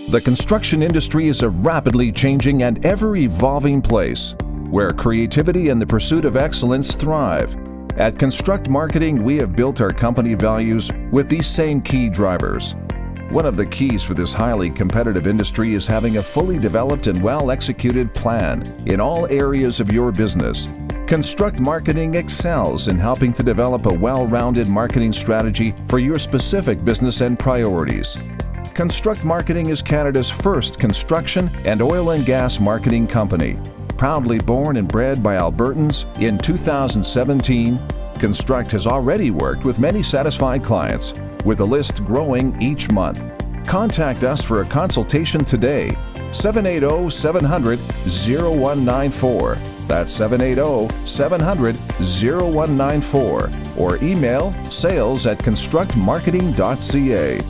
The construction industry is a rapidly changing and ever-evolving place where creativity and the pursuit of excellence thrive. At Construct Marketing, we have built our company values with these same key drivers. One of the keys for this highly competitive industry is having a fully developed and well-executed plan in all areas of your business. Construct Marketing excels in helping to develop a well-rounded marketing strategy for your specific business and priorities. Construct Marketing is Canada's first construction and oil and gas marketing company. Proudly born and bred by Albertans in 2017, Construct has already worked with many satisfied clients, with the list growing each month. Contact us for a consultation today. 780-700-0194. That's 780-700-0194. Or email sales@constructmarketing.ca.